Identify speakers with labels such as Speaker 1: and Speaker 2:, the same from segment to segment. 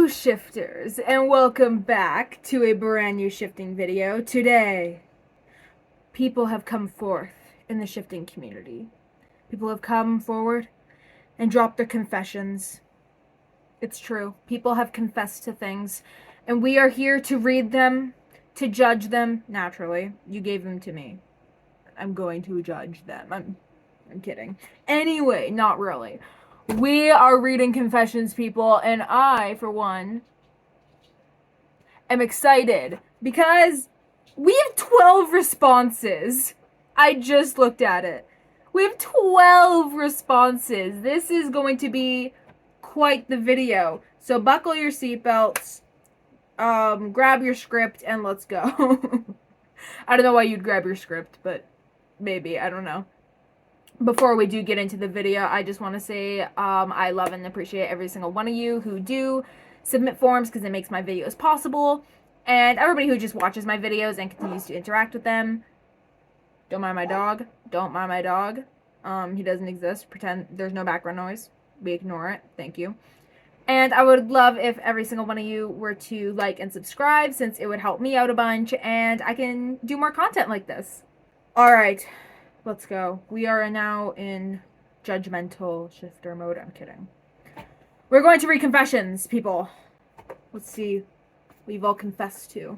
Speaker 1: Hello shifters, and welcome back to a brand new shifting video. Today, people have come forth in the shifting community. People have come forward and dropped their confessions. It's true. People have confessed to things, and we are here to read them, to judge them. Naturally, you gave them to me. I'm going to judge them. I'm kidding. Anyway, not really. We are reading confessions, people, and I, for one, am excited because we have 12 responses. I just looked at it. We have 12 responses. This is going to be quite the video. So buckle your seatbelts, grab your script, and let's go. I don't know why you'd grab your script, but maybe, I don't know. Before we do get into the video, I just want to say I love and appreciate every single one of you who do submit forms because it makes my videos possible, and everybody who just watches my videos and continues to interact with them. Don't mind my dog. Don't mind my dog. He doesn't exist. Pretend there's no background noise. We ignore it. Thank you. And I would love if every single one of you were to like and subscribe, since it would help me out a bunch and I can do more content like this. Alright. Let's go. We are now in judgmental shifter mode. I'm kidding. We're going to read confessions, people. Let's see what you've all confessed to.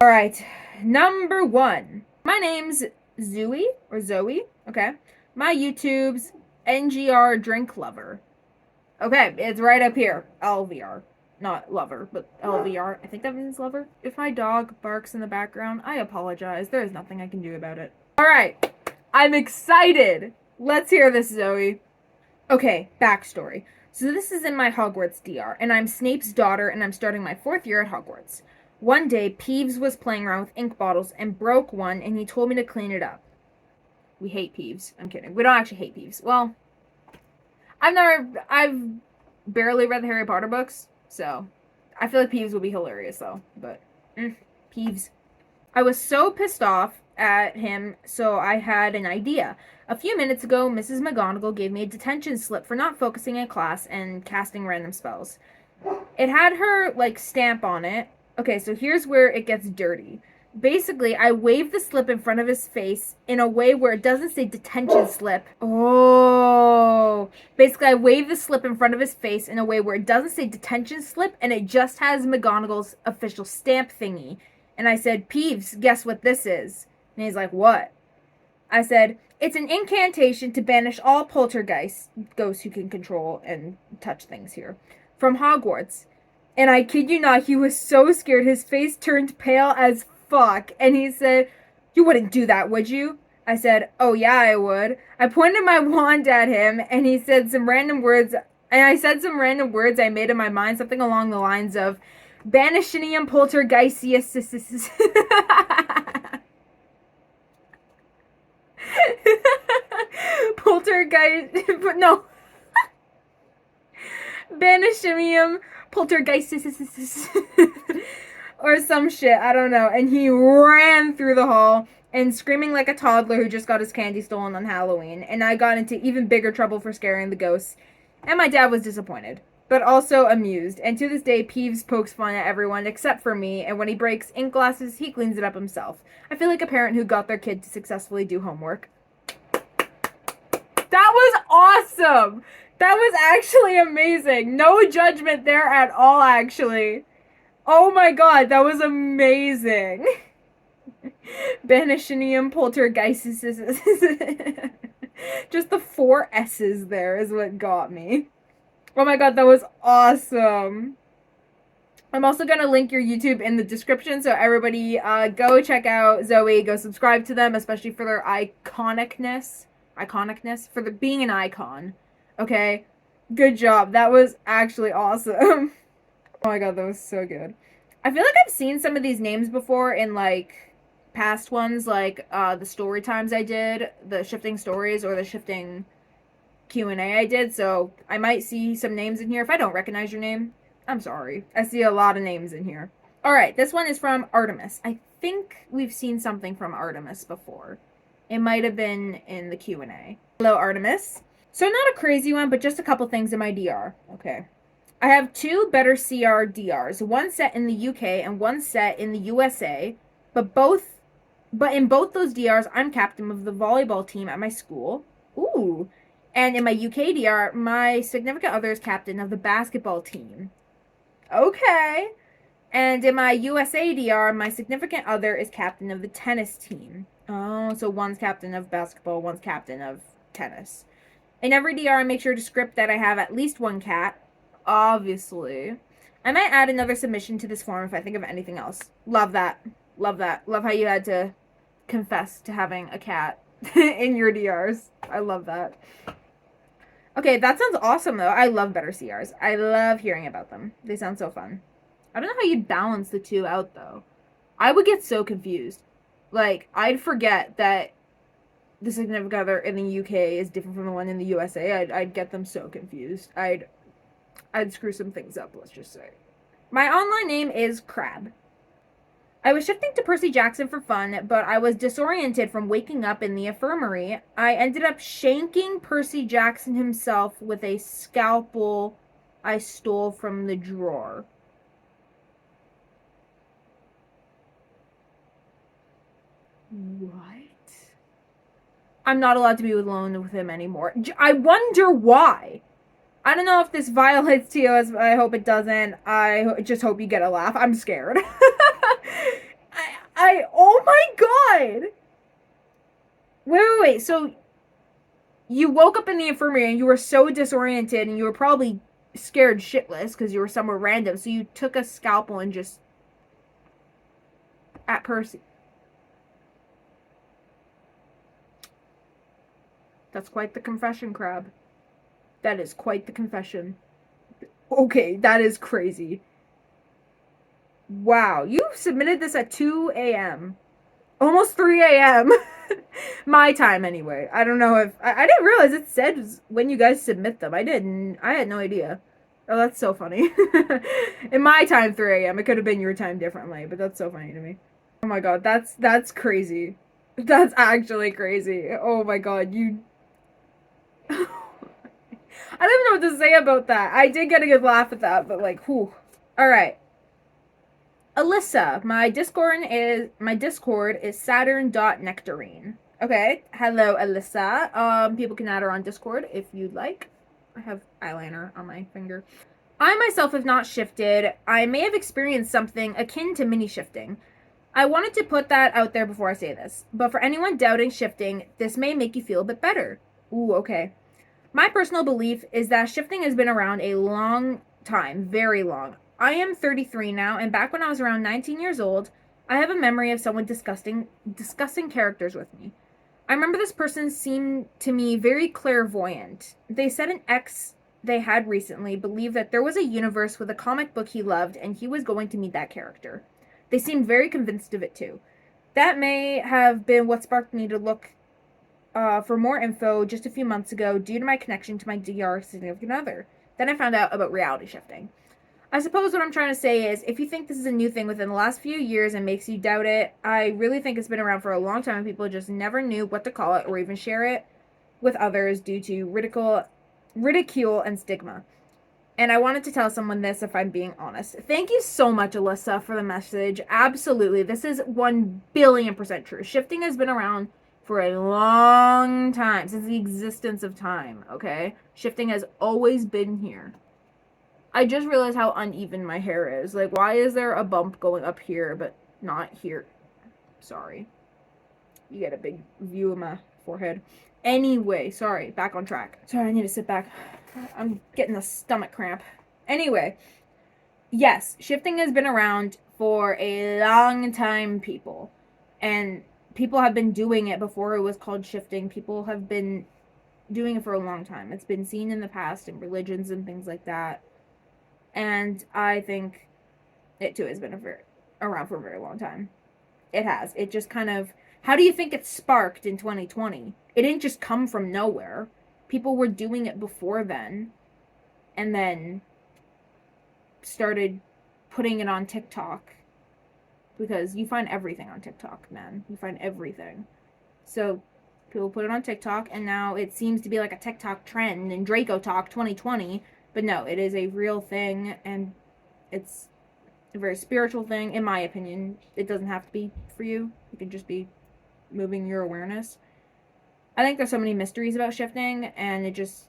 Speaker 1: Alright. Number 1. My name's Zooey, or Zoe. Okay. My YouTube's NGR Drink Lover. Okay, it's right up here. LVR. Not lover, but LVR. I think that means lover. If my dog barks in the background, I apologize. There is nothing I can do about it. Alright. I'm excited! Let's hear this, Zoe. Okay, backstory. So this is in my Hogwarts DR, and I'm Snape's daughter, and I'm starting my 4th year at Hogwarts. One day, Peeves was playing around with ink bottles and broke one, and he told me to clean it up. We hate Peeves. I'm kidding. We don't actually hate Peeves. Well, I've barely read the Harry Potter books, so I feel like Peeves will be hilarious, though. But, Peeves. I was so pissed off at him, so I had an idea. A few minutes ago, Mrs. McGonagall gave me a detention slip for not focusing in class and casting random spells. It had her, stamp on it. Okay, so here's where it gets dirty. Basically, I waved the slip in front of his face in a way where it doesn't say detention slip. Oh. Basically, I waved the slip in front of his face in a way where it doesn't say detention slip, and it just has McGonagall's official stamp thingy. And I said, Peeves, guess what this is? And he's like, what? I said, it's an incantation to banish all poltergeists, ghosts who can control and touch things here, from Hogwarts. And I kid you not, he was so scared, his face turned pale as fuck. And he said, you wouldn't do that, would you? I said, oh yeah, I would. I pointed my wand at him, and he said some random words, and I said some random words I made in my mind, something along the lines of, Banishinium poltergeistius. Poltergeist, no. Banishinium poltergeist, or some shit, I don't know. And he ran through the hall and screaming like a toddler who just got his candy stolen on Halloween. And I got into even bigger trouble for scaring the ghosts. And my dad was disappointed, but also amused. And to this day, Peeves pokes fun at everyone except for me, and when he breaks ink glasses, he cleans it up himself. I feel like a parent who got their kid to successfully do homework. That was awesome! That was actually amazing. No judgment there at all, actually. Oh my god, that was amazing. Banishinium poltergeist. Just the 4 S's there is what got me. Oh my god, that was awesome. I'm also going to link your YouTube in the description, so everybody go check out Zoe, go subscribe to them, especially for their iconicness, for being an icon. Okay? Good job. That was actually awesome. Oh my god, that was so good. I feel like I've seen some of these names before in, past ones, the story times I did, the shifting stories, or the shifting Q&A I did, so I might see some names in here. If I don't recognize your name, I'm sorry. I see a lot of names in here. Alright, this one is from Artemis. I think we've seen something from Artemis before. It might have been in the Q&A. Hello, Artemis. So not a crazy one, but just a couple things in my DR. Okay. I have two better CR DRs, one set in the UK and one set in the USA, but in both those DRs, I'm captain of the volleyball team at my school. Ooh. And in my UK DR, my significant other is captain of the basketball team. Okay. And in my USA DR, my significant other is captain of the tennis team. Oh, so one's captain of basketball, one's captain of tennis. In every DR, I make sure to script that I have at least one cat. Obviously. I might add another submission to this form if I think of anything else. Love that. Love that. Love how you had to confess to having a cat in your DRs. I love that. Okay, that sounds awesome though. I love better CRs. I love hearing about them. They sound so fun. I don't know how you'd balance the two out though. I would get so confused. Like, I'd forget that the significant other in the UK is different from the one in the USA. I'd get them so confused. I'd screw some things up, let's just say. My online name is Crab. I was shifting to Percy Jackson for fun, but I was disoriented from waking up in the infirmary. I ended up shanking Percy Jackson himself with a scalpel I stole from the drawer. What? I'm not allowed to be alone with him anymore. I wonder why. I don't know if this violates TOS. I hope it doesn't. I just hope you get a laugh. I'm scared. Oh my god! Wait. So, you woke up in the infirmary and you were so disoriented and you were probably scared shitless because you were somewhere random. So you took a scalpel and just... at Percy. That's quite the confession, Crab. That is quite the confession. Okay, that is crazy. Wow, you submitted this at 2 a.m. Almost 3 a.m. My time, anyway. I don't know if... I didn't realize it said when you guys submit them. I didn't. I had no idea. Oh, that's so funny. In my time, 3 a.m. It could have been your time differently, but that's so funny to me. Oh my god, that's crazy. That's actually crazy. Oh my god, you... I don't even know what to say about that. I did get a good laugh at that, but like, whew. Alright. Alyssa, my Discord is Saturn.nectarine. Okay. Hello, Alyssa. People can add her on Discord if you'd like. I have eyeliner on my finger. I myself have not shifted. I may have experienced something akin to mini shifting. I wanted to put that out there before I say this, but for anyone doubting shifting, this may make you feel a bit better. Ooh, okay. My personal belief is that shifting has been around a long time, very long. I am 33 now, and back when I was around 19 years old, I have a memory of someone discussing characters with me. I remember this person seemed to me very clairvoyant. They said an ex they had recently believed that there was a universe with a comic book he loved, and he was going to meet that character. They seemed very convinced of it too. That may have been what sparked me to look for more info just a few months ago due to my connection to my DR significant other. Then I found out about reality shifting. I suppose what I'm trying to say is, if you think this is a new thing within the last few years and makes you doubt it, I really think it's been around for a long time and people just never knew what to call it or even share it with others due to ridicule and stigma. And I wanted to tell someone this if I'm being honest. Thank you so much, Alyssa, for the message. Absolutely. This is 1,000,000,000% true. Shifting has been around for a long time, since the existence of time, okay? Shifting has always been here. I just realized how uneven my hair is. Like, why is there a bump going up here, but not here? Sorry. You get a big view of my forehead. Anyway, sorry, back on track. Sorry, I need to sit back. I'm getting a stomach cramp. Anyway, yes, shifting has been around for a long time, people. And people have been doing it before it was called shifting. People have been doing it for a long time. It's been seen in the past in religions and things like that. And I think it too has been around for a very long time. It has. It just kind of... How do you think it sparked in 2020? It didn't just come from nowhere. People were doing it before then. And then started putting it on TikTok. Because you find everything on TikTok, man. You find everything. So, people put it on TikTok, and now it seems to be like a TikTok trend, and Draco Talk 2020 But no, it is a real thing, and it's a very spiritual thing, in my opinion. It doesn't have to be for you. It can just be moving your awareness. I think there's so many mysteries about shifting, and it just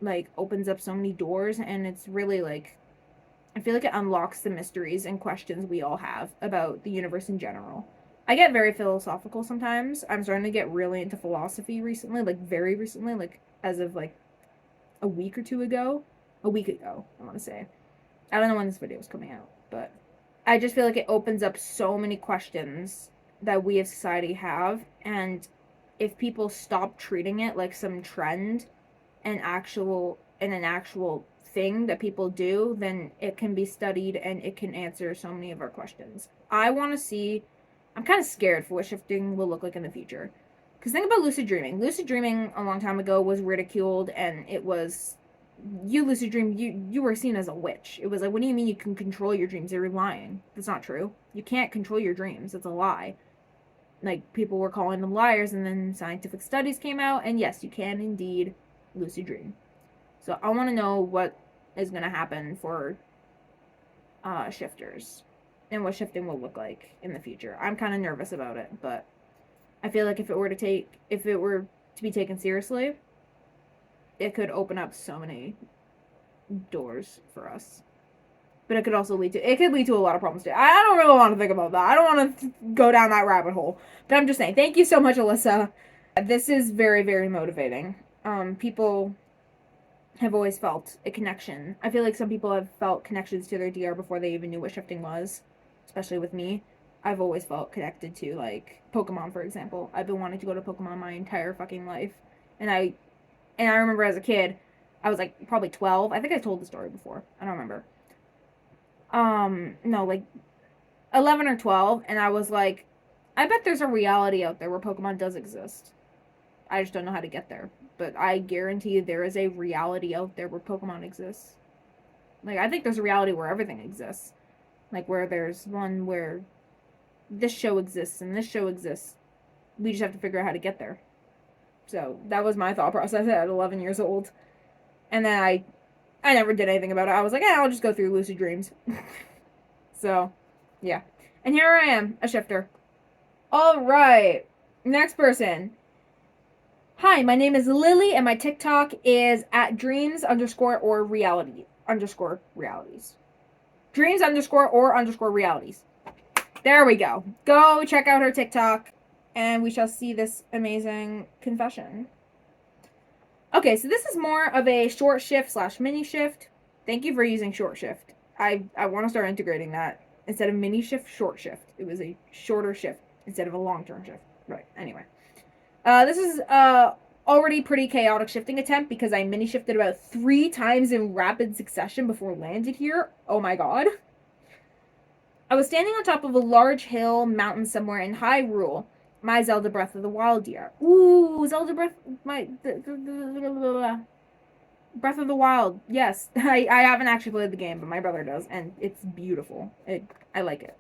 Speaker 1: like opens up so many doors, and it's really like, I feel like it unlocks the mysteries and questions we all have about the universe in general. I get very philosophical sometimes. I'm starting to get really into philosophy recently, like very recently, like as of like a week or two ago. A week ago, I want to say. I don't know when this video is coming out, but I just feel like it opens up so many questions that we as society have, and if people stop treating it like some trend and an actual thing that people do, then it can be studied and it can answer so many of our questions. I want to see, I'm kind of scared for what shifting will look like in the future. Because think about lucid dreaming. Lucid dreaming a long time ago was ridiculed, and it was, you lucid dream, you were seen as a witch. It was like, what do you mean you can control your dreams? You're lying. That's not true. You can't control your dreams. It's a lie. Like, people were calling them liars, and then scientific studies came out, and yes, you can indeed lucid dream. So I want to know what is going to happen for shifters and what shifting will look like in the future. I'm kind of nervous about it, but I feel like if it were to be taken seriously, it could open up so many doors for us. But it could also lead to a lot of problems too. I don't really want to think about that. I don't want to go down that rabbit hole. But I'm just saying, thank you so much, Alyssa. This is very, very motivating. People have always felt a connection. I feel like some people have felt connections to their DR before they even knew what shifting was, especially with me. I've always felt connected to, like, Pokemon, for example. I've been wanting to go to Pokemon my entire fucking life. And I remember as a kid, I was, like, probably 12. I think I told the story before. I don't remember. No, like, 11 or 12, and I was like, I bet there's a reality out there where Pokemon does exist. I just don't know how to get there. But I guarantee you there is a reality out there where Pokemon exists. Like, I think there's a reality where everything exists. Like, where there's one where this show exists and this show exists. We just have to figure out how to get there. So, that was my thought process at 11 years old. And then I never did anything about it. I was like, I'll just go through lucid dreams. So, yeah. And here I am, a shifter. Alright. Next person. Hi, my name is Lily, and my TikTok is at dreams_or_reality_realities. Dreams_or_realities. There we go. Go check out her TikTok, and we shall see this amazing confession. Okay, so this is more of a short shift / mini shift. Thank you for using short shift. I want to start integrating that. Instead of mini shift, short shift. It was a shorter shift instead of a long-term shift. Right, anyway. This is already pretty chaotic shifting attempt because I mini shifted about 3 times in rapid succession before landed here. Oh my god. I was standing on top of a large hill mountain somewhere in Hyrule. My Zelda Breath of the Wild year. Ooh, Zelda Breath Breath of the Wild. Yes. I haven't actually played the game, but my brother does, and it's beautiful. I like it.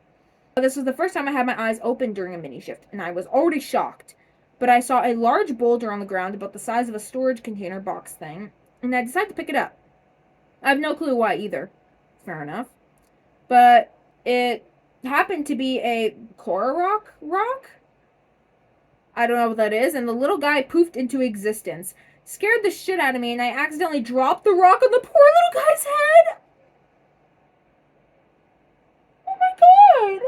Speaker 1: This was the first time I had my eyes open during a mini shift, and I was already shocked. But I saw a large boulder on the ground about the size of a storage container box thing, and I decided to pick it up. I have no clue why either. Fair enough. But it happened to be a Korok rock? I don't know what that is, and the little guy poofed into existence. Scared the shit out of me, and I accidentally dropped the rock on the poor little guy's head! Oh my god!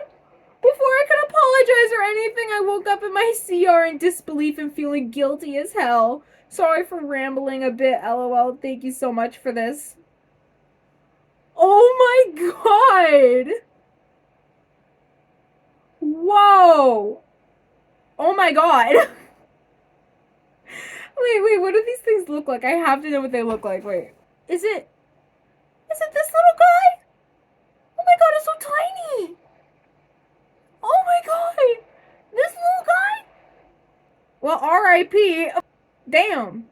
Speaker 1: Before I could apologize or anything, I woke up in my CR in disbelief and feeling guilty as hell. Sorry for rambling a bit, lol. Thank you so much for this. Oh my god! Whoa! Oh my god! Wait, what do these things look like? I have to know what they look like. Wait. Is it this little guy? Oh my god, it's so tiny! Oh my god! This little guy? Well, R.I.P. Damn.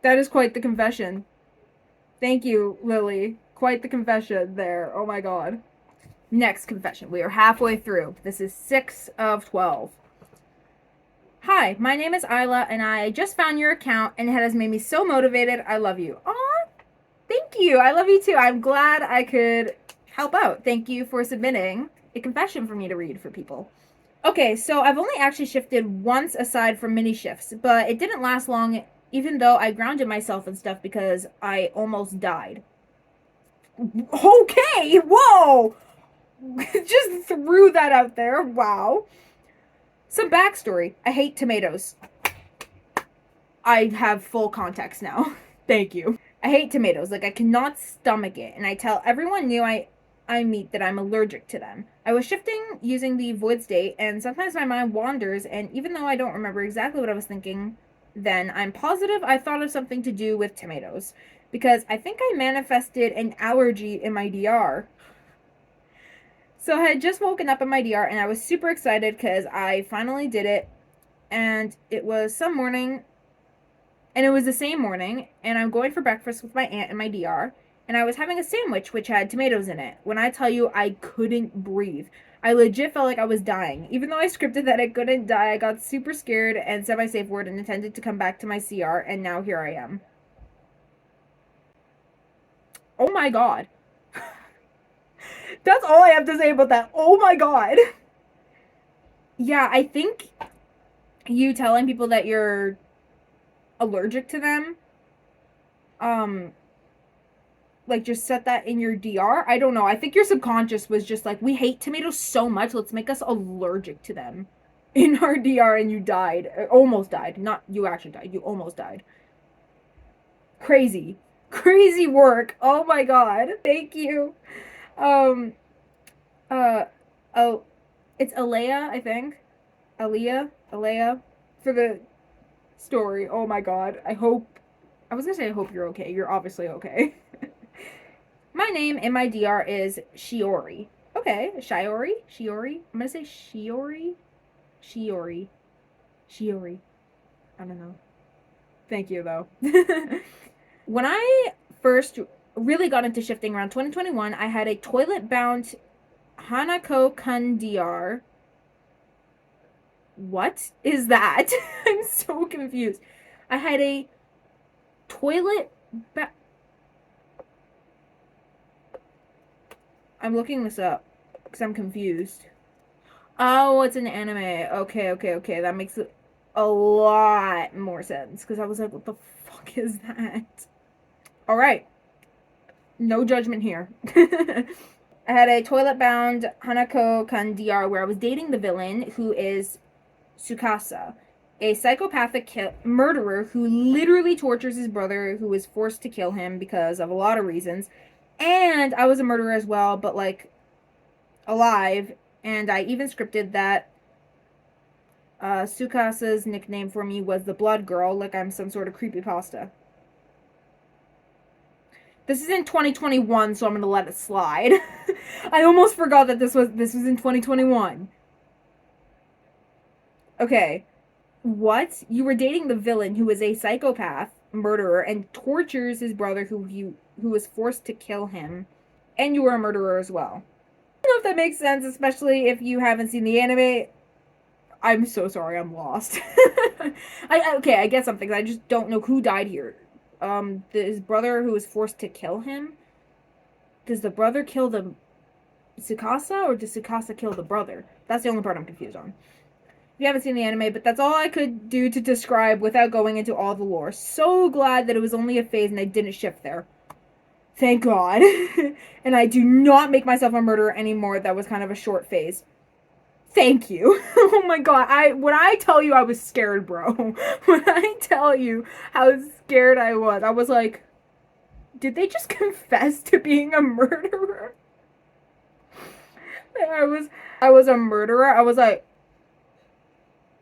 Speaker 1: That is quite the confession. Thank you, Lily. Quite the confession there. Oh my god. Next confession. We are halfway through. This is 6 of 12. Hi, my name is Ayla, and I just found your account, and it has made me so motivated. I love you. Aw, thank you. I love you too. I'm glad I could help out. Thank you for submitting a confession for me to read for people. Okay, so I've only actually shifted once aside from mini shifts, but it didn't last long, even though I grounded myself and stuff because I almost died. Okay, whoa! Just threw that out there. Wow. Some backstory. I hate tomatoes. I have full context now. Thank you. I hate tomatoes. Like, I cannot stomach it. And I tell everyone new I meet that I'm allergic to them. I was shifting using the void state, and sometimes my mind wanders, and even though I don't remember exactly what I was thinking then, I'm positive I thought of something to do with tomatoes. Because I think I manifested an allergy in my DR. So I had just woken up in my DR, and I was super excited because I finally did it. And it was some morning, and it was the same morning, and I'm going for breakfast with my aunt in my DR, and I was having a sandwich which had tomatoes in it. When I tell you I couldn't breathe, I legit felt like I was dying. Even though I scripted that I couldn't die, I got super scared and said my safe word and intended to come back to my CR, and now here I am. Oh my god. That's all I have to say about that. Oh my god. Yeah, I think you telling people that you're allergic to them, like, just set that in your DR. I don't know. I think your subconscious was just like, we hate tomatoes so much, let's make us allergic to them in our DR, and you died. Almost died. Not you actually died. You almost died. Crazy. Crazy work. Oh my god. Thank you. Um uh oh, it's Alea, I think. Alea for the story. Oh my god. I was gonna say I hope you're okay. You're obviously okay. My name in my DR is Shiori. Okay, Shiori. I'm gonna say Shiori. Shiori. I don't know. Thank you though. When I first really got into shifting around 2021, I had a toilet bound Hanako Kun DR. What is that? I'm so confused. I had a toilet I'm looking this up because I'm confused. Oh, it's an anime. Okay. That makes a lot more sense because I was like, what the fuck is that? All right. No judgment here. I had a toilet bound Hanako Kan DR where I was dating the villain who is Tsukasa, a psychopathic murderer who literally tortures his brother who was forced to kill him because of a lot of reasons. And I was a murderer as well, but like alive, and I even scripted that Sukasa's nickname for me was the Blood Girl, like I'm some sort of creepypasta. This is in 2021, so I'm gonna let it slide. I almost forgot that this was in 2021. Okay. What? You were dating the villain who is a psychopath murderer and tortures his brother who was forced to kill him, and you were a murderer as well. I don't know if that makes sense, especially if you haven't seen the anime. I'm so sorry, I'm lost. I get something. I just don't know who died here. His brother who was forced to kill him. Does the brother kill the Tsukasa, or does Tsukasa kill the brother? That's the only part I'm confused on. If you haven't seen the anime, but that's all I could do to describe without going into all the lore. So glad that it was only a phase and I didn't shift there. Thank God. And I do not make myself a murderer anymore. That was kind of a short phase. Thank you. Oh my god. When I tell you I was scared, bro. When I tell you how scared I was like, did they just confess to being a murderer? I was a murderer. I was like,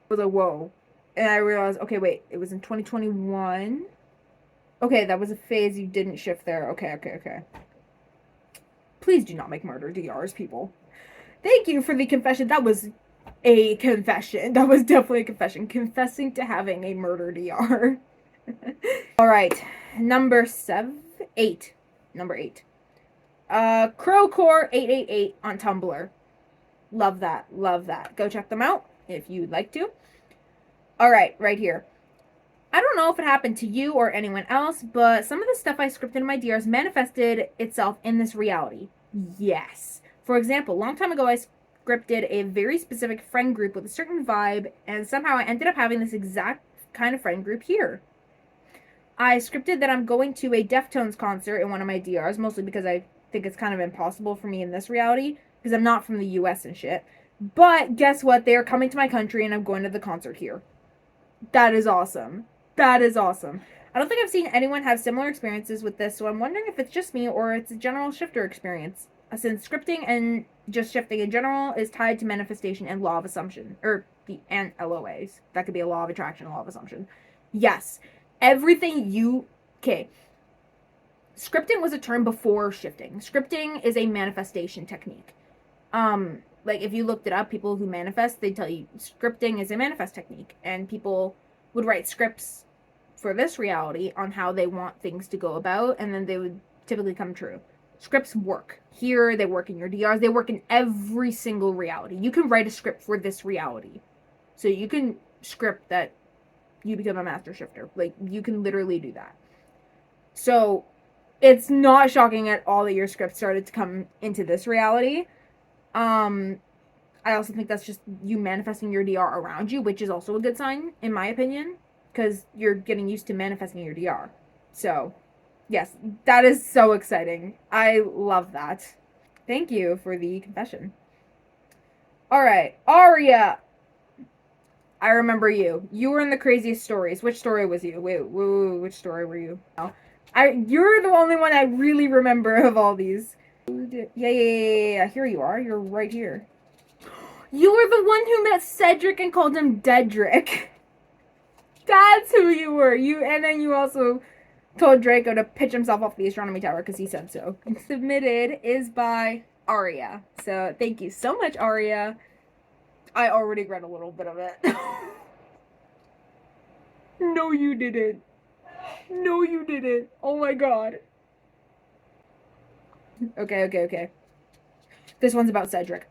Speaker 1: whoa. And I realized, okay, wait, it was in 2021. Okay, that was a phase you didn't shift there. Okay. Please do not make murder DRs, people. Thank you for the confession. That was a confession. That was definitely a confession. Confessing to having a murder DR. Alright, number 8. Number 8. Crowcore888 on Tumblr. Love that. Go check them out if you'd like to. Alright, right here. I don't know if it happened to you or anyone else, but some of the stuff I scripted in my DRs manifested itself in this reality. Yes. For example, a long time ago I scripted a very specific friend group with a certain vibe, and somehow I ended up having this exact kind of friend group here. I scripted that I'm going to a Deftones concert in one of my DRs, mostly because I think it's kind of impossible for me in this reality, because I'm not from the US and shit. But guess what? They are coming to my country and I'm going to the concert here. That is awesome. That is awesome. I don't think I've seen anyone have similar experiences with this, so I'm wondering if it's just me or it's a general shifter experience. Since scripting and just shifting in general is tied to manifestation and law of assumption, or the and LOAs. That could be a law of attraction, law of assumption. Yes, everything you okay. Scripting was a term before shifting. Scripting is a manifestation technique. Like if you looked it up, people who manifest, they tell you scripting is a manifest technique, and people would write scripts for this reality on how they want things to go about, and then they would typically come true. Scripts work here, they work in your DRs, they work in every single reality. You can write a script for this reality, so you can script that you become a master shifter. Like you can literally do that. So it's not shocking at all that your script started to come into this reality. I also think that's just you manifesting your DR around you, which is also a good sign, in my opinion, because you're getting used to manifesting your DR. So, yes, that is so exciting. I love that. Thank you for the confession. Alright, Aria! I remember you. You were in the craziest stories. Which story was you? Wait, which story were you? You're the only one I really remember of all these. Yeah. Here you are. You're right here. You were the one who met Cedric and called him Dedrick. That's who you were. And then you also told Draco to pitch himself off the astronomy tower because he said so. Submitted is by Aria. So thank you so much, Aria. I already read a little bit of it. No, you didn't. No, you didn't. Oh my god. Okay. This one's about Cedric.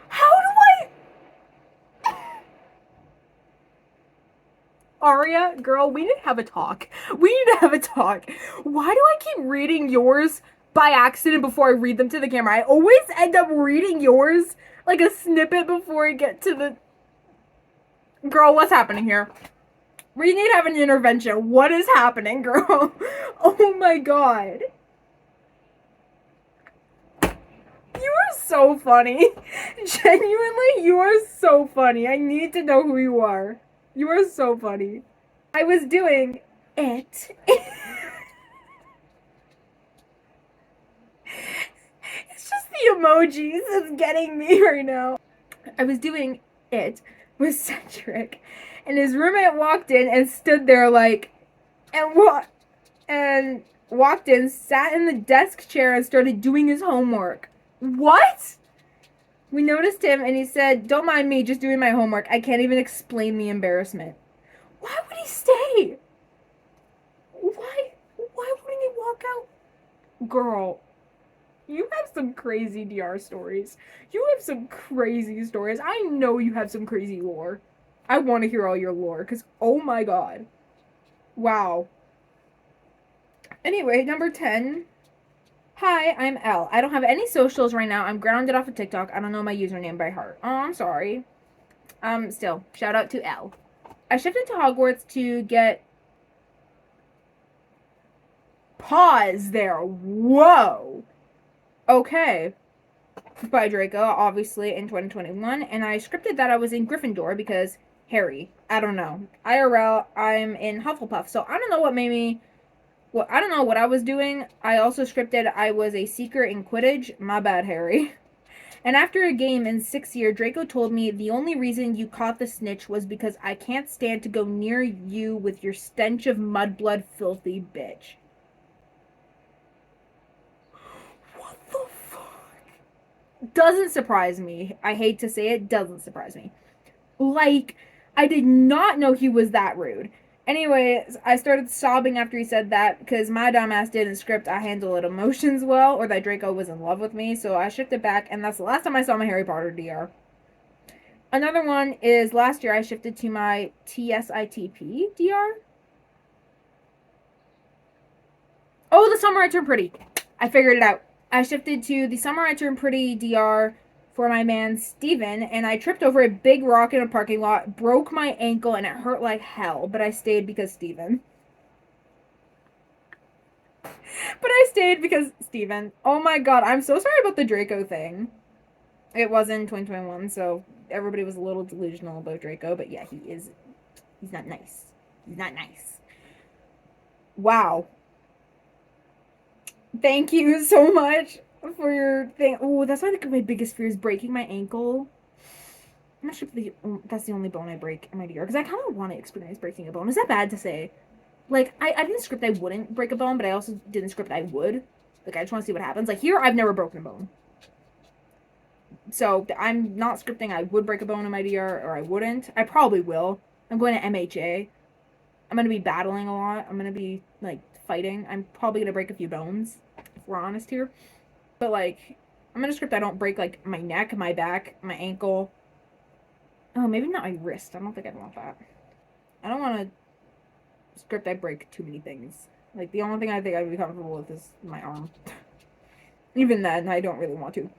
Speaker 1: How do I... Aria, girl, we need to have a talk. We need to have a talk. Why do I keep reading yours by accident before I read them to the camera? I always end up reading yours like a snippet before I get to the... Girl, what's happening here? We need to have an intervention. What is happening, girl? Oh my god. You are so funny. Genuinely, you are so funny. I need to know who you are. You are so funny. I was doing it. It's just the emojis that's getting me right now. I was doing it with Cedric, and his roommate walked in and stood there like, and walked in, sat in the desk chair, and started doing his homework. What? We noticed him, and he said, "Don't mind me, just doing my homework. I can't even explain the embarrassment." Why would he stay? Why wouldn't he walk out? Girl, you have some crazy DR stories. You have some crazy stories. I know you have some crazy lore. I want to hear all your lore, because, oh my god. Wow. Anyway, number 10. Hi, I'm Elle. I don't have any socials right now. I'm grounded off of TikTok. I don't know my username by heart. Oh, I'm sorry. Still, shout out to Elle. I shifted to Hogwarts to get... Pause there. Whoa. Okay. By Draco, obviously, in 2021. And I scripted that I was in Gryffindor because Harry. I don't know. IRL, I'm in Hufflepuff. So I don't know what made me... Well, I don't know what I was doing. I also scripted I was a seeker in Quidditch. My bad, Harry. And after a game in 6th year, Draco told me the only reason you caught the snitch was because I can't stand to go near you with your stench of mudblood filthy bitch. What the fuck? Doesn't surprise me. I hate to say it, doesn't surprise me. Like, I did not know he was that rude. Anyways, I started sobbing after he said that because my dumbass didn't script I handled emotions well or that Draco was in love with me, so I shifted back, and that's the last time I saw my Harry Potter DR. Another one is last year I shifted to my TSITP DR. Oh, the summer I turned pretty. I figured it out. I shifted to the summer I turned pretty DR for my man Steven, and I tripped over a big rock in a parking lot, broke my ankle, and it hurt like hell, but I stayed because Steven. But I stayed because Steven. Oh my god, I'm so sorry about the Draco thing. It was in 2021, so everybody was a little delusional about Draco, but yeah, he's not nice. He's not nice. Wow. Thank you so much for your thing. Oh, that's why my biggest fear is breaking my ankle. I'm not sure if that's the only bone I break in my DR, because I kind of want to experience breaking a bone. Is that bad to say? Like, I didn't script I wouldn't break a bone, but I also didn't script I would. Like, I just want to see what happens. Like, here, I've never broken a bone. So, I'm not scripting I would break a bone in my DR, or I wouldn't. I probably will. I'm going to MHA. I'm going to be battling a lot. I'm going to be, like, fighting. I'm probably going to break a few bones, if we're honest here. But, like, I'm going to script I don't break, like, my neck, my back, my ankle. Oh, maybe not my wrist. I don't think I'd want that. I don't want to script I break too many things. Like, the only thing I think I'd be comfortable with is my arm. Even then, I don't really want to.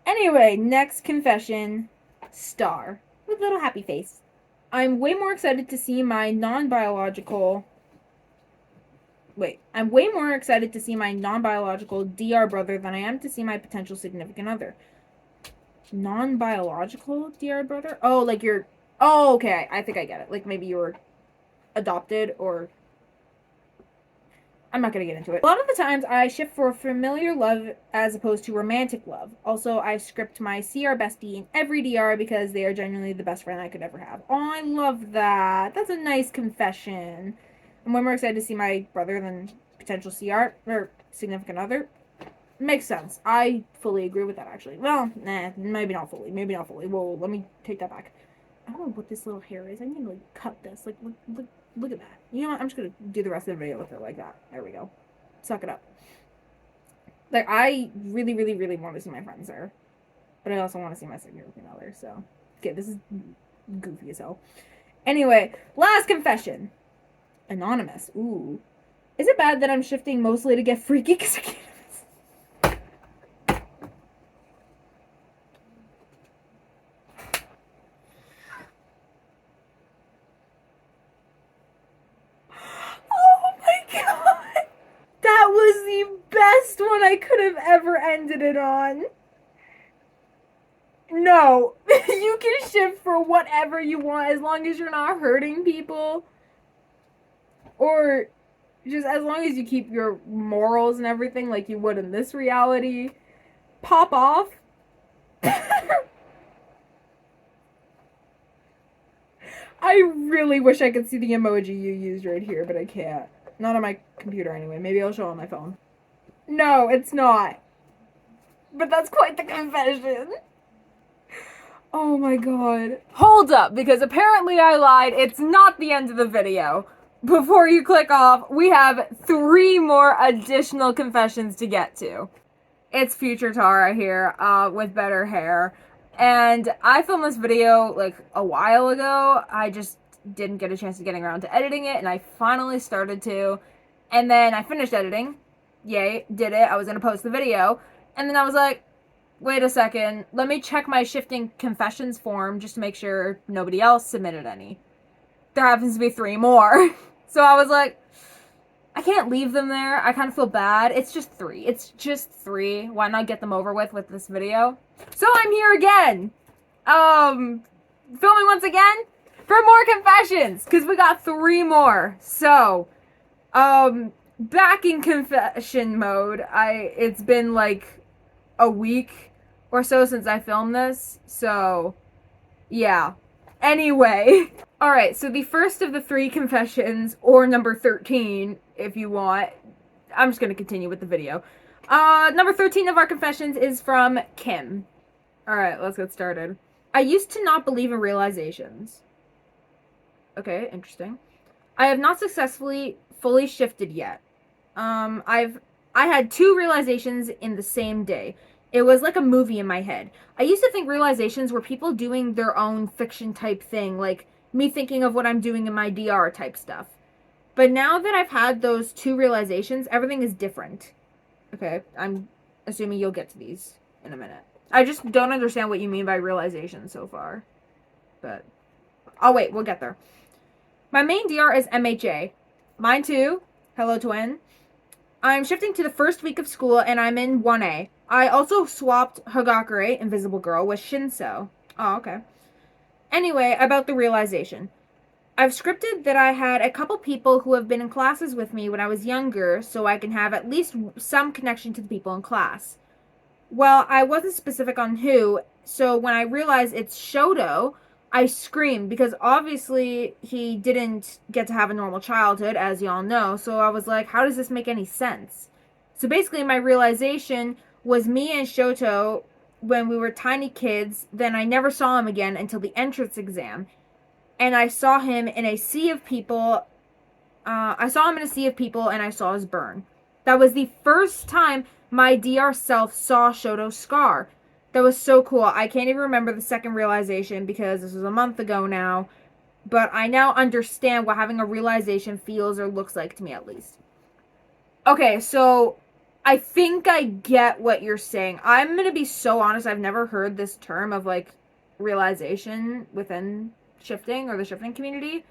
Speaker 1: Anyway, next confession. Star. With little happy face. I'm way more excited to see my non-biological... I'm way more excited to see my non-biological DR brother than I am to see my potential significant other. Non-biological DR brother? Oh, like you're... Oh, okay, I think I get it. Like, maybe you were adopted, or... I'm not gonna get into it. A lot of the times, I shift for familiar love as opposed to romantic love. Also, I script my CR bestie in every DR because they are genuinely the best friend I could ever have. Oh, I love that. That's a nice confession. I'm way more excited to see my brother than potential CR, or significant other. Makes sense. I fully agree with that, actually. Well, nah, maybe not fully. Maybe not fully. Whoa, let me take that back. I don't know what this little hair is. I need to, like, cut this. Like, look at that. You know what? I'm just gonna do the rest of the video with it like that. There we go. Suck it up. Like, I really, really, really want to see my friends there. But I also want to see my significant other, so... Okay, this is goofy as hell. Anyway, last confession. Anonymous. Ooh. Is it bad that I'm shifting mostly to get freaky because I can't... That was the best one I could have ever ended it on. No, you can shift for whatever you want as long as you're not hurting people. Or just as long as you keep your morals and everything like you would in this reality. Pop off. I really wish I could see the emoji you used right here, but I can't. Not on my computer anyway. Maybe I'll show on my phone. No, it's not. But that's quite the confession. Oh my god. Hold up, because apparently I lied. It's not the end of the video. Before you click off, we have 3 more additional confessions to get to. It's future Tara here, with better hair. And I filmed this video, like, a while ago. I just didn't get a chance to getting around to editing it, and I finally started to. And then I finished editing. Yay, did it. I was gonna post the video. And then I was like, wait a second, let me check my shifting confessions form just to make sure nobody else submitted any. There happens to be 3 more. So I was like, I can't leave them there. I kind of feel bad. It's just 3. It's just 3. Why not get them over with this video? So I'm here again. Filming once again for more confessions, because we got 3 more. So, back in confession mode. It's been like a week or so since I filmed this. So, yeah. Anyway. Alright, so the first of the 3 confessions, or number 13, if you want. I'm just gonna continue with the video. Number 13 of our confessions is from Kim. Alright, let's get started. I used to not believe in realizations. Okay, interesting. I have not successfully fully shifted yet. I had 2 realizations in the same day. It was like a movie in my head. I used to think realizations were people doing their own fiction type thing, like me thinking of what I'm doing in my DR type stuff. But now that I've had those two realizations, everything is different. Okay, I'm assuming you'll get to these in a minute. I just don't understand what you mean by realization so far. But I'll wait, we'll get there. My main DR is MHA. Mine too. Hello, twin. I'm shifting to the first week of school and I'm in 1A. I also swapped Hagakure, Invisible Girl, with Shinso. Oh, okay. Anyway, about the realization. I've scripted that I had a couple people who have been in classes with me when I was younger so I can have at least some connection to the people in class. Well, I wasn't specific on who, so when I realized it's Shoto, I screamed because obviously he didn't get to have a normal childhood, as y'all know, so I was like, how does this make any sense? So basically, my realization was me and Shoto when we were tiny kids, then I never saw him again until the entrance exam. And I saw him in a sea of people. I saw him in a sea of people and I saw his burn. That was the first time my DR self saw Shoto's scar. That was so cool. I can't even remember the second realization because this was a month ago now. But I now understand what having a realization feels or looks like to me, at least. Okay, so I think I get what you're saying. I'm going to be so honest. I've never heard this term of like realization within shifting or the shifting community.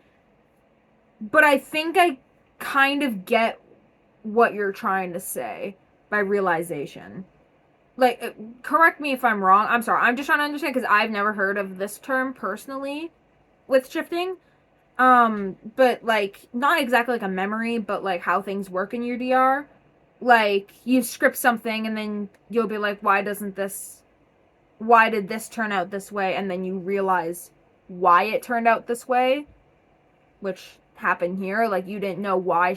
Speaker 1: But I think I kind of get what you're trying to say by realization. Like, correct me if I'm wrong. I'm sorry. I'm just trying to understand because I've never heard of this term personally with shifting. But like, not exactly like a memory, but like how things work in your DR. Like, you script something and then you'll be like, why did this turn out this way? And then you realize why it turned out this way, which happened here. Like, you didn't know why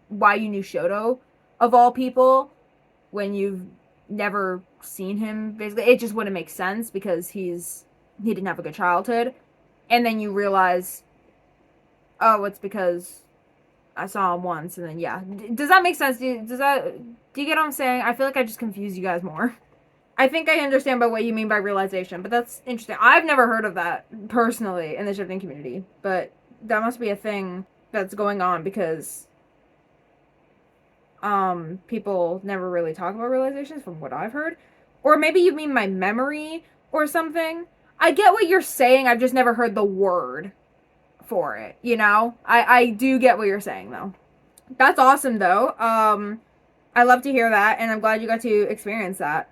Speaker 1: why you knew Shoto of all people when you've never seen him. Basically, it just wouldn't make sense because he didn't have a good childhood. And then you realize, oh, it's because I saw him once. And then, yeah. Does that make sense? Do you get what I'm saying? I feel like I just confused you guys more. I think I understand by what you mean by realization, but that's interesting. I've never heard of that personally in the shifting community, but that must be a thing that's going on because people never really talk about realizations from what I've heard. Or maybe you mean my memory or something. I get what you're saying, I've just never heard the word for it, you know? I do get what you're saying though. That's awesome though. I love to hear that and I'm glad you got to experience that.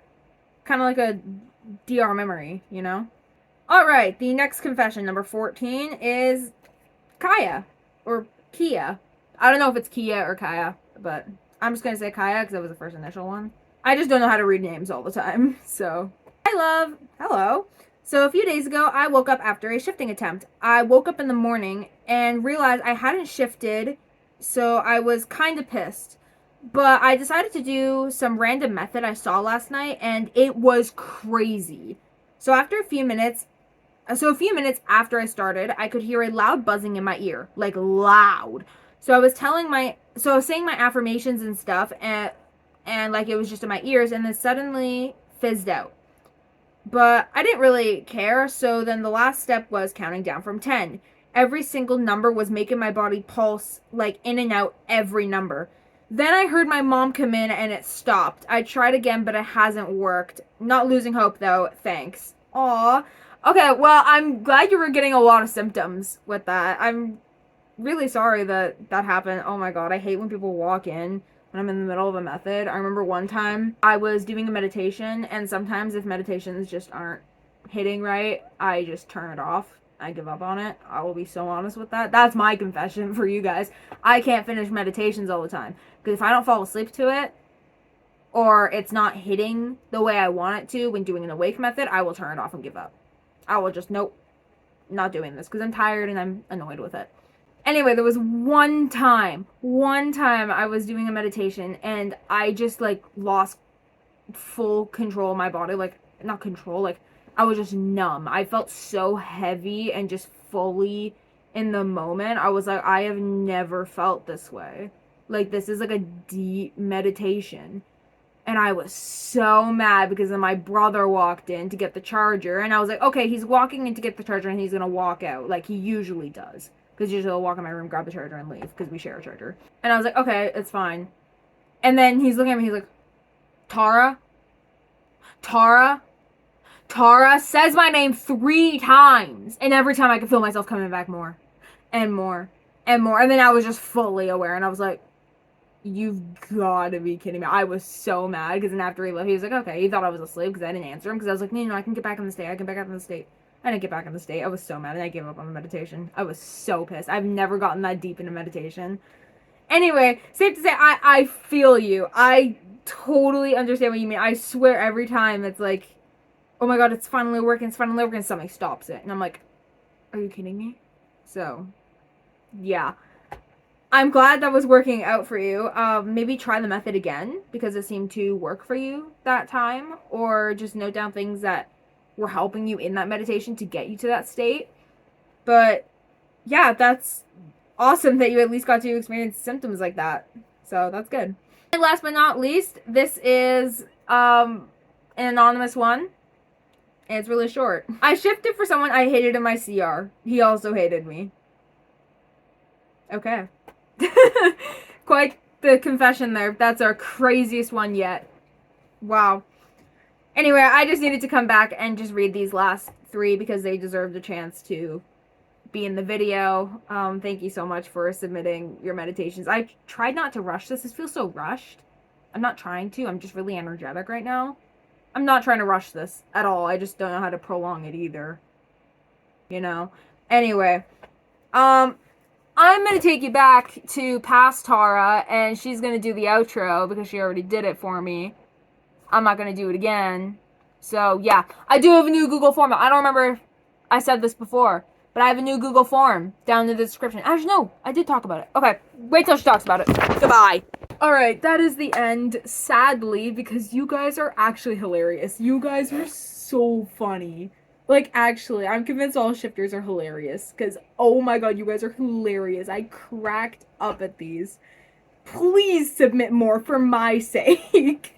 Speaker 1: Kind of like a DR memory, you know? Alright, the next confession, number 14, is Kaya. Or Kia. I don't know if it's Kia or Kaya, but I'm just going to say Kaya because that was the first initial one. I just don't know how to read names all the time, so. Hi, love. Hello. So a few days ago, I woke up after a shifting attempt. I woke up in the morning and realized I hadn't shifted, so I was kind of pissed. But I decided to do some random method I saw last night, and it was crazy. So a few minutes after I started, I could hear a loud buzzing in my ear, like loud. So I was saying my affirmations and stuff, and like it was just in my ears, and then suddenly fizzed out. But I didn't really care, so then the last step was counting down from 10. Every single number was making my body pulse, like in and out every number. Then I heard my mom come in and it stopped. I tried again, but it hasn't worked. Not losing hope though, thanks. Aw. Okay, well, I'm glad you were getting a lot of symptoms with that. I'm really sorry that happened. Oh my god, I hate when people walk in when I'm in the middle of a method. I remember one time I was doing a meditation, and sometimes if meditations just aren't hitting right, I just turn it off. I give up on it. I will be so honest with that. That's my confession for you guys. I can't finish meditations all the time. Because if I don't fall asleep to it, or it's not hitting the way I want it to when doing an awake method, I will turn it off and give up. I will just, nope, not doing this. Because I'm tired and I'm annoyed with it. Anyway, there was one time I was doing a meditation and I just like lost full control of my body. Like, not control, like I was just numb. I felt so heavy and just fully in the moment. I was like, I have never felt this way. Like, this is like a deep meditation. And I was so mad because then my brother walked in to get the charger. And I was like, okay, he's walking in to get the charger and he's going to walk out like he usually does. Because usually he'll walk in my room, grab the charger, and leave because we share a charger. And I was like, okay, it's fine. And then he's looking at me, he's like, Tara? Tara? Tara says my name 3 times. And every time I could feel myself coming back more and more and more. And then I was just fully aware. And I was like, you've got to be kidding me. I was so mad because then after he left, he was like, okay. He thought I was asleep because I didn't answer him because I was like, no, I can get back in the state. I can get back in the state. I didn't get back in the state. I was so mad and I gave up on the meditation. I was so pissed. I've never gotten that deep into meditation. Anyway, safe to say, I feel you. I totally understand what you mean. I swear every time it's like, oh my god, it's finally working, something stops it. And I'm like, are you kidding me? So, yeah. I'm glad that was working out for you. Maybe try the method again because it seemed to work for you that time. Or just note down things that were helping you in that meditation to get you to that state. But, yeah, that's awesome that you at least got to experience symptoms like that. So, that's good. And last but not least, this is an anonymous one. And it's really short. I shifted for someone I hated in my CR. He also hated me. Okay. Quite the confession there. That's our craziest one yet. Wow. Anyway, I just needed to come back and just read these last 3 because they deserved a chance to be in the video. Thank you so much for submitting your meditations. I tried not to rush this. This feels so rushed. I'm not trying to. I'm just really energetic right now. I'm not trying to rush this at all. I just don't know how to prolong it either. You know? Anyway. I'm going to take you back to past Tara, and she's going to do the outro because she already did it for me. I'm not going to do it again. So, yeah. I do have a new Google form. I don't remember if I said this before, but I have a new Google form down in the description. Actually, no. I did talk about it. Okay. Wait till she talks about it. Goodbye. Alright, that is the end, sadly, because you guys are actually hilarious. You guys are so funny. Like, actually, I'm convinced all shifters are hilarious. Because, oh my god, you guys are hilarious. I cracked up at these. Please submit more for my sake.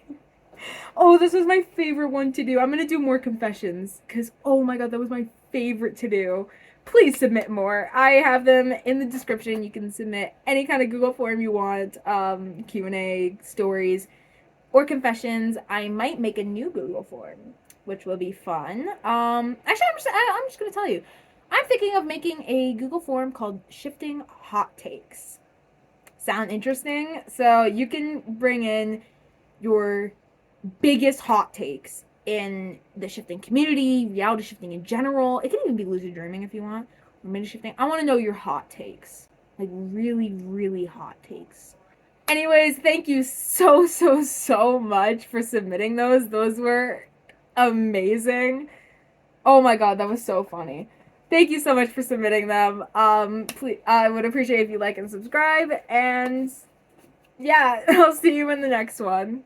Speaker 1: Oh, this was my favorite one to do. I'm gonna do more confessions. Because, oh my god, that was my favorite to do. Please submit more. I have them in the description. You can submit any kind of Google form you want. Q&A, stories, or confessions. I might make a new Google form, which will be fun. Actually, I'm just going to tell you. I'm thinking of making a Google form called Shifting Hot Takes. Sound interesting? So you can bring in your biggest hot takes in the shifting community, reality shifting in general. It can even be lucid dreaming if you want, or mini shifting. I want to know your hot takes. Like, really, really hot takes. Anyways, thank you so much for submitting those. Those were amazing. Oh my god, that was so funny. Thank you so much for submitting them. Please, I would appreciate if you like and subscribe, and yeah, I'll see you in the next one.